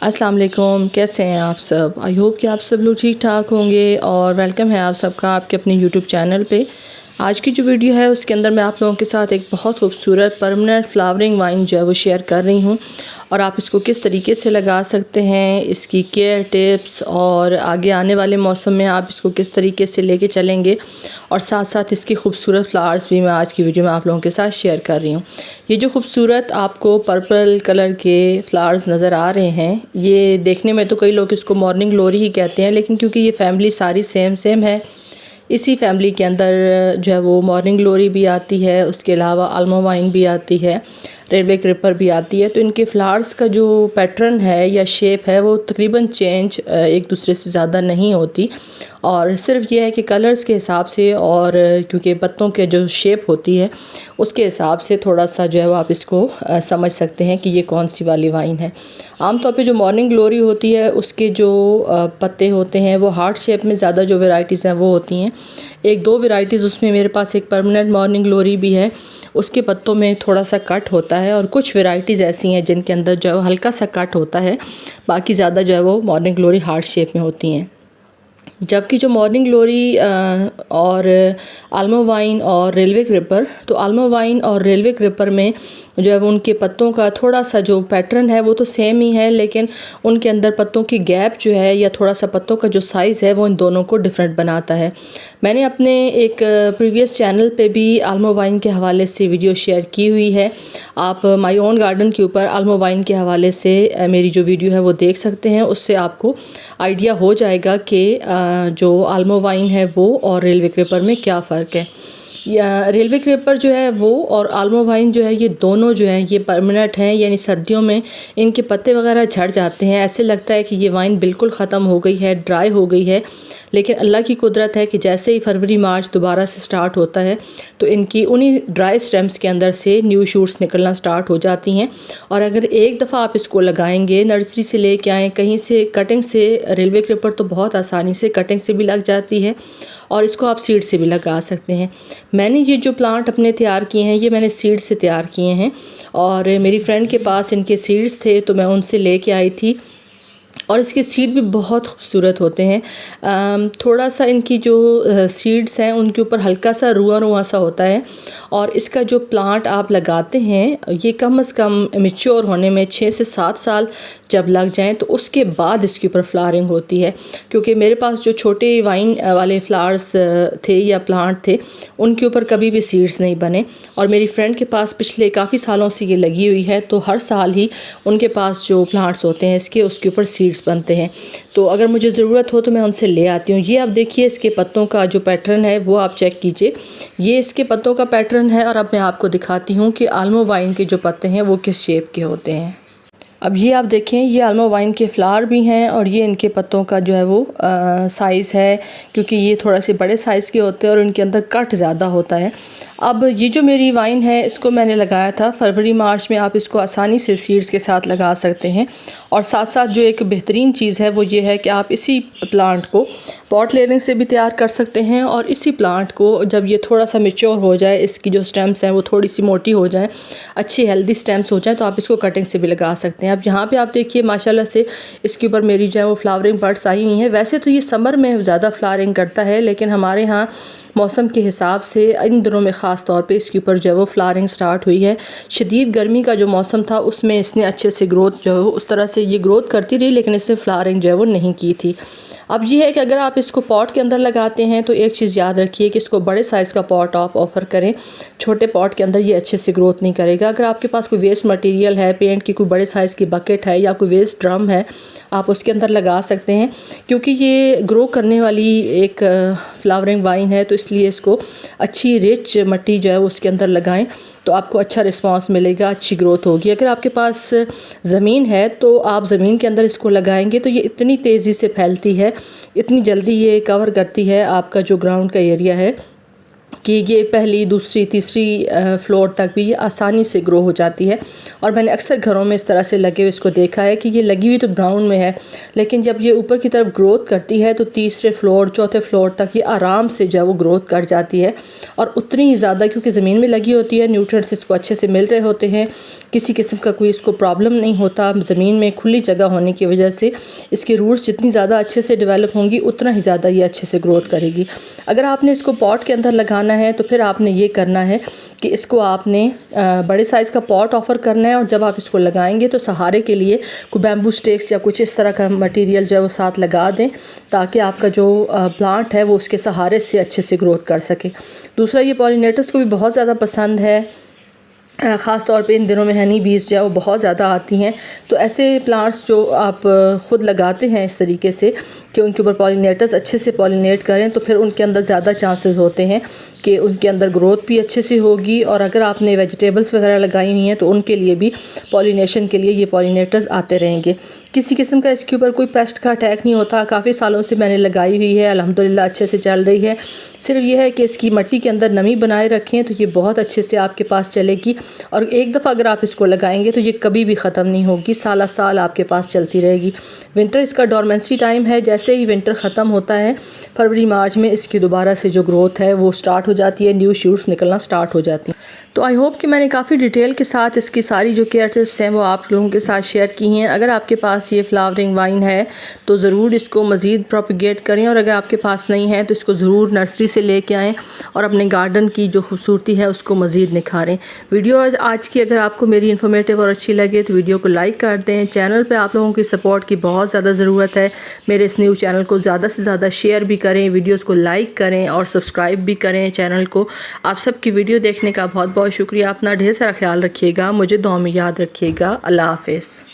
अस्सलाम वालेकुम, कैसे हैं आप सब। आई होप कि आप सब लोग ठीक ठाक होंगे और वेलकम है आप सबका आपके अपने यूट्यूब चैनल पे। आज की जो वीडियो है उसके अंदर मैं आप लोगों के साथ एक बहुत खूबसूरत परमानेंट फ्लावरिंग वाइन जो है वो शेयर कर रही हूँ और आप इसको किस तरीके से लगा सकते हैं, इसकी केयर टिप्स और आगे आने वाले मौसम में आप इसको किस तरीके से लेके चलेंगे और साथ साथ इसकी खूबसूरत फ्लावर्स भी मैं आज की वीडियो में आप लोगों के साथ शेयर कर रही हूँ। ये जो खूबसूरत आपको पर्पल कलर के फ्लावर्स नज़र आ रहे हैं, ये देखने में तो कई लोग इसको मॉर्निंग ग्लोरी ही कहते हैं, लेकिन क्योंकि ये फैमिली सारी सेम है, इसी फैमिली के अंदर जो है वो मॉर्निंग ग्लोरी भी आती है, उसके अलावा आल्मो वाइन भी आती है, रेलवे क्रिपर भी आती है। तो इनके फ्लावर्स का जो पैटर्न है या शेप है वो तकरीबन चेंज एक दूसरे से ज़्यादा नहीं होती और सिर्फ ये है कि कलर्स के हिसाब से और क्योंकि पत्तों के जो शेप होती है उसके हिसाब से थोड़ा सा जो है वो आप इसको समझ सकते हैं कि ये कौन सी वाली वाइन है। आमतौर पे जो मॉर्निंग ग्लोरी होती है उसके जो पत्ते होते हैं वो हार्ट शेप में ज़्यादा जो वेराइटीज़ हैं वो होती हैं। एक दो वेराइटीज़ उसमें मेरे पास एक परमानेंट मॉर्निंग ग्लोरी भी है, उसके पत्तों में थोड़ा सा कट होता है और कुछ वेराइटीज़ ऐसी हैं जिनके अंदर जो है वो हल्का सा कट होता है, बाकी ज़्यादा जो है वो मॉर्निंग ग्लोरी हार्ट शेप में होती हैं। जबकि जो मॉर्निंग ग्लोरी और आल्मो वाइन और रेलवे क्रिपर, तो आल्मो वाइन और रेलवे क्रिपर में जो है वो उनके पत्तों का थोड़ा सा जो पैटर्न है वो तो सेम ही है, लेकिन उनके अंदर पत्तों की गैप जो है या थोड़ा सा पत्तों का जो साइज़ है वो इन दोनों को डिफरेंट बनाता है। मैंने अपने एक प्रीवियस चैनल पे भी आल्मो वाइन के हवाले से वीडियो शेयर की हुई है। आप माय ओन गार्डन के ऊपर आल्मो वाइन के हवाले से मेरी जो वीडियो है वो देख सकते हैं, उससे आपको आइडिया हो जाएगा कि जो आल्मो वाइन है वो और रेलवे क्रिपर में क्या फ़र्क है। या रेलवे क्रिपर जो है वो और आल्मो वाइन जो है ये दोनों जो हैं ये परमानेंट हैं, यानी सर्दियों में इनके पत्ते वगैरह झड़ जाते हैं, ऐसे लगता है कि ये वाइन बिल्कुल ख़त्म हो गई है, ड्राई हो गई है। लेकिन अल्लाह की कुदरत है कि जैसे ही फरवरी मार्च दोबारा से स्टार्ट होता है तो इनकी उन्हीं ड्राई स्टेम्स के अंदर से न्यू शूट्स निकलना स्टार्ट हो जाती हैं। और अगर एक दफ़ा आप इसको लगाएंगे, नर्सरी से लेके आएँ, कहीं से कटिंग से, रेलवे क्रिपर तो बहुत आसानी से कटिंग से भी लग जाती है और इसको आप सीड से भी लगा सकते हैं। मैंने ये जो प्लांट अपने तैयार किए हैं ये मैंने सीड से तैयार किए हैं और मेरी फ्रेंड के पास इनके सीड्स थे तो मैं उनसे लेके आई थी और इसके सीड भी बहुत खूबसूरत होते हैं। थोड़ा सा इनकी जो सीड्स हैं उनके ऊपर हल्का सा रुआ रुआ सा होता है और इसका जो प्लांट आप लगाते हैं ये कम से कम मैच्योर होने में 6 से 7 साल जब लग जाएं तो उसके बाद इसके ऊपर फ्लावरिंग होती है। क्योंकि मेरे पास जो छोटे वाइन वाले फ्लावर्स थे या प्लांट थे उनके ऊपर कभी भी सीड्स नहीं बने और मेरी फ्रेंड के पास पिछले काफ़ी सालों से ये लगी हुई है, तो हर साल ही उनके पास जो प्लांट्स होते हैं इसके उसके ऊपर सीड्स बनते हैं। तो अगर मुझे ज़रूरत हो तो मैं उनसे ले आती हूँ। ये आप देखिए इसके पत्तों का जो पैटर्न है वो आप चेक कीजिए, ये इसके पत्तों का पैटर्न है और अब मैं आपको दिखाती हूँ कि आल्मो वाइन के जो पत्ते हैं वो किस शेप के होते हैं। अब ये आप देखें, ये आल्मो वाइन के फ्लावर भी हैं और ये इनके पत्तों का जो है वो साइज़ है, क्योंकि ये थोड़ा से बड़े साइज़ के होते हैं और इनके अंदर कट ज़्यादा होता है। अब ये जो मेरी वाइन है इसको मैंने लगाया था फरवरी मार्च में, आप इसको आसानी से सीड्स के साथ लगा सकते हैं। और साथ साथ जो एक बेहतरीन चीज़ है वो ये है कि आप इसी प्लांट को पॉट लेने से भी तैयार कर सकते हैं और इसी प्लांट को जब ये थोड़ा सा मैच्योर हो जाए, इसकी जो स्टेम्स हैं वो थोड़ी सी मोटी हो जाए, अच्छी हेल्दी स्टेम्स हो जाए, तो आप इसको कटिंग से भी लगा सकते हैं। अब यहाँ पे आप देखिए माशाल्लाह से इसके ऊपर मेरी जो है वो फ्लावरिंग बर्ड्स आई हुई हैं। वैसे तो ये समर में ज़्यादा फ्लावरिंग करता है, लेकिन हमारे यहाँ मौसम के हिसाब से इन दिनों में ख़ास तौर पे इसके ऊपर जो है वो फ्लावरिंग स्टार्ट हुई है। शदीद गर्मी का जो मौसम था उसमें इसने अच्छे से ग्रोथ जो है उस तरह से ये ग्रोथ करती रही, लेकिन इसने फ्लावरिंग जो है वो नहीं की थी। अब ये है कि अगर आप इसको पॉट के अंदर लगाते हैं तो एक चीज़ याद रखिए कि इसको बड़े साइज़ का पॉट आप ऑफ़र करें, छोटे पॉट के अंदर ये अच्छे से ग्रोथ नहीं करेगा। अगर आपके पास कोई वेस्ट मटेरियल है, पेंट की कोई बड़े साइज़ की बकेट है या कोई वेस्ट ड्रम है, आप उसके अंदर लगा सकते हैं, क्योंकि ये ग्रो करने वाली एक फ्लावरिंग वाइन है, तो इसलिए इसको अच्छी रिच मिट्टी जो है उसके अंदर लगाएं तो आपको अच्छा रिस्पांस मिलेगा, अच्छी ग्रोथ होगी। अगर आपके पास ज़मीन है तो आप ज़मीन के अंदर इसको लगाएंगे तो ये इतनी तेज़ी से फैलती है, इतनी जल्दी ये कवर करती है आपका जो ग्राउंड का एरिया है कि ये पहली, दूसरी, तीसरी फ्लोर तक भी ये आसानी से ग्रो हो जाती है। और मैंने अक्सर घरों में इस तरह से लगे हुए इसको देखा है कि ये लगी हुई तो ग्राउंड में है, लेकिन जब ये ऊपर की तरफ ग्रोथ करती है तो तीसरे फ्लोर, चौथे फ्लोर तक ये आराम से जो है वो ग्रोथ कर जाती है। और उतनी ही ज़्यादा, क्योंकि ज़मीन में लगी होती है, न्यूट्रिएंट्स इसको अच्छे से मिल रहे होते हैं, किसी किस्म का कोई इसको प्रॉब्लम नहीं होता। ज़मीन में खुली जगह होने की वजह से इसकी रूट्स जितनी ज़्यादा अच्छे से डेवलप होंगी उतना ही ज़्यादा ये अच्छे से ग्रोथ करेगी। अगर आपने इसको पॉट के अंदर लगाना है तो फिर आपने ये करना है कि इसको आपने बड़े साइज़ का पॉट ऑफ़र करना है, और जब आप इसको लगाएंगे तो सहारे के लिए कोई बैम्बू स्टिक्स या कुछ इस तरह का मटेरियल जो है वो साथ लगा दें, ताकि आपका जो प्लांट है वो उसके सहारे से अच्छे से ग्रोथ कर सके। दूसरा, ये पॉलिनेटर्स को भी बहुत ज़्यादा पसंद है, ख़ास तौर पे इन दिनों में हनी बीज जो है वो बहुत ज़्यादा आती हैं। तो ऐसे प्लांट्स जो आप ख़ुद लगाते हैं इस तरीके से कि उनके ऊपर पॉलिनेटर्स अच्छे से पॉलिनेट करें, तो फिर उनके अंदर ज़्यादा चांसेस होते हैं कि उनके अंदर ग्रोथ भी अच्छे से होगी। और अगर आपने वेजिटेबल्स वगैरह लगाई हुई हैं तो उनके लिए भी पॉलिनेशन के लिए ये पॉलिनेटर्स आते रहेंगे। किसी किस्म का इसके ऊपर कोई पेस्ट का अटैक नहीं होता। काफ़ी सालों से मैंने लगाई हुई है, अल्हम्दुलिल्लाह अच्छे से चल रही है। सिर्फ ये है कि इसकी मिट्टी के अंदर नमी बनाए रखें तो ये बहुत अच्छे से आपके पास चलेगी। और एक दफ़ा अगर आप इसको लगाएंगे तो ये कभी भी ख़त्म नहीं होगी, साला साल आपके पास चलती रहेगी। विंटर इसका डोरमेंसी टाइम है, जैसे ही विंटर ख़त्म होता है फरवरी मार्च में इसकी दोबारा से जो ग्रोथ है वो स्टार्ट हो जाती है, न्यू शूट्स निकलना स्टार्ट हो जाती हैं। तो आई होप कि मैंने काफ़ी डिटेल के साथ इसकी सारी जो केयर टिप्स हैं वो आप लोगों के साथ शेयर की हैं। अगर आपके पास ये फ्लावरिंग वाइन है तो ज़रूर इसको मज़ीद प्रोपिगेट करें, और अगर आपके पास नहीं है तो इसको ज़रूर नर्सरी से लेके आएँ और अपने गार्डन की जो खूबसूरती है उसको मज़ीद निखारें। वीडियो आज की अगर आपको मेरी इन्फॉर्मेटिव और अच्छी लगे तो वीडियो को लाइक कर दें। चैनल पर आप लोगों की सपोर्ट की बहुत ज़्यादा ज़रूरत है। मेरे इस न्यू चैनल को ज़्यादा से ज़्यादा शेयर भी करें, वीडियोज़ को लाइक करें और सब्सक्राइब भी करें चैनल को। आप सबकी वीडियो देखने का बहुत बहुत शुक्रिया। अपना ढेर सारा ख्याल रखिएगा, मुझे दुआ में याद रखिएगा। अल्लाह हाफ़िज़।